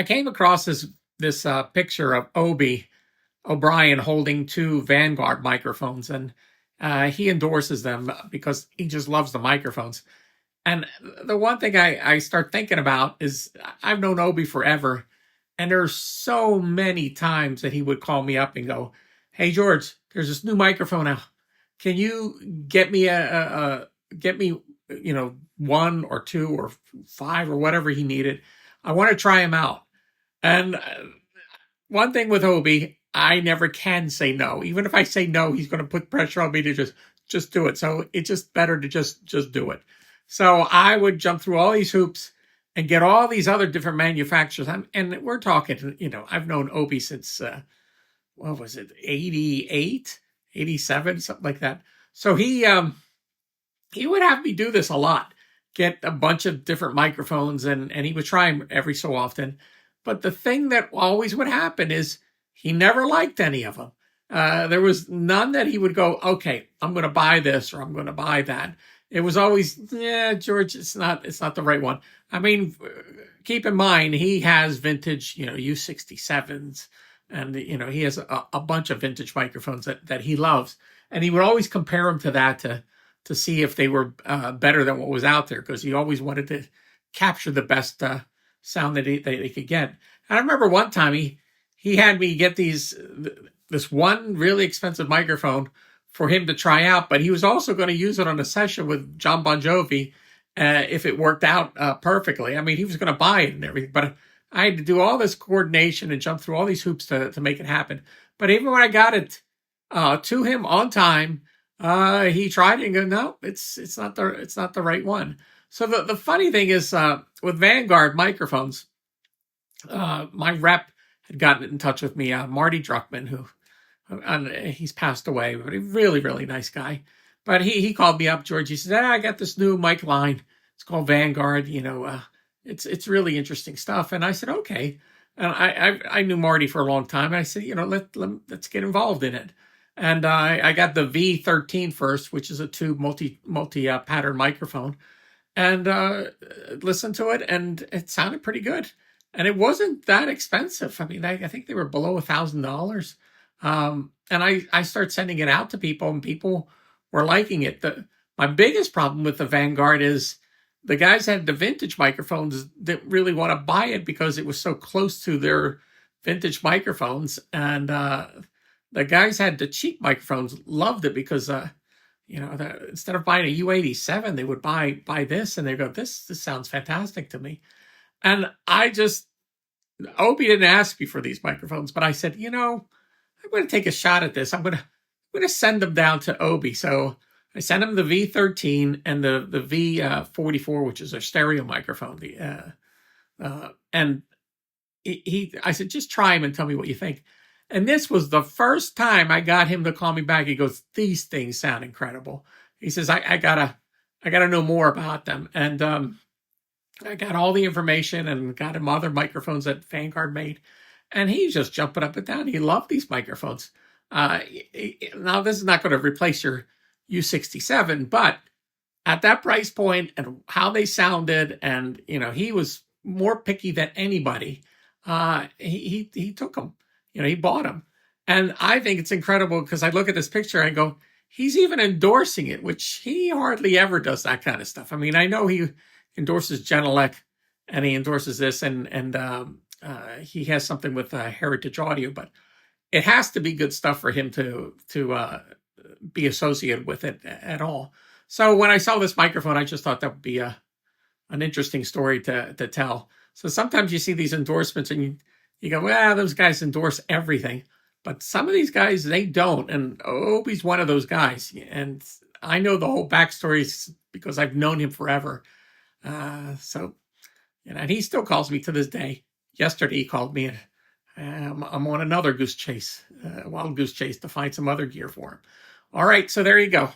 I came across this picture of Obi O'Brien holding two Vanguard microphones, and he endorses them because he just loves the microphones. And the one thing I start thinking about is I've known Obi forever, and there's so many times that he would call me up and go, "Hey George, there's this new microphone out. Can you get me get me one or two or five or whatever he needed? I want to try him out." And one thing with Obi, I never can say no. Even if I say no, he's going to put pressure on me to just do it. So it's just better to just do it. So I would jump through all these hoops and get all these other different manufacturers. And we're talking, I've known Obi since, what was it, 88, 87, something like that. So he would have me do this a lot, get a bunch of different microphones, and he would try them every so often. But the thing that always would happen is he never liked any of them. There was none that he would go, okay, I'm going to buy this or I'm going to buy that. It was always, yeah, George, it's not the right one. I mean, keep in mind, he has vintage, U67s, and, he has a bunch of vintage microphones that he loves. And he would always compare them to that to see if they were better than what was out there, because he always wanted to capture the best sound that they could get. And I remember one time he had me get this one really expensive microphone for him to try out, but he was also going to use it on a session with John Bon Jovi if it worked out perfectly. I mean, he was going to buy it and everything, but I had to do all this coordination and jump through all these hoops to make it happen. But even when I got it to him on time, he tried it and go, no, it's not the right one. So the funny thing is, with Vanguard microphones, my rep had gotten in touch with me, Marty Druckman, he's passed away, but a really, really nice guy. But he called me up, George. He said, I got this new mic line. It's called Vanguard. It's really interesting stuff. And I said, okay. And I knew Marty for a long time. And I said, let's get involved in it. And I got the V13 first, which is a tube multi pattern microphone, and listened to it, and it sounded pretty good. And it wasn't that expensive. I mean, I think they were below $1,000. And I started sending it out to people, and people were liking it. My biggest problem with the Vanguard is the guys that had the vintage microphones didn't really want to buy it because it was so close to their vintage microphones. And the guys had the cheap microphones loved it because instead of buying a U87, they would buy this, and they go, this sounds fantastic to me. And Obi didn't ask me for these microphones, but I said, I'm going to take a shot at this. I'm going to send them down to Obi. So I sent him the V13 and the V44, which is a stereo microphone. And I said, just try them and tell me what you think. And this was the first time I got him to call me back. He goes, these things sound incredible. He says, I gotta know more about them. And I got all the information and got him other microphones that Vanguard made. And he's just jumping up and down. He loved these microphones. Now, this is not going to replace your U67, but at that price point and how they sounded, and, he was more picky than anybody. He took them. He bought them. And I think it's incredible because I look at this picture and I go, he's even endorsing it, which he hardly ever does that kind of stuff. I mean, I know he endorses Genelec and he endorses this, and he has something with Heritage Audio, but it has to be good stuff for him to be associated with it at all. So when I saw this microphone, I just thought that would be an interesting story to tell. So sometimes you see these endorsements and you go, well, those guys endorse everything. But some of these guys, they don't. And Obi's one of those guys. And I know the whole backstory because I've known him forever. And he still calls me to this day. Yesterday, he called me. I'm on another goose chase, wild goose chase, to find some other gear for him. All right, so there you go.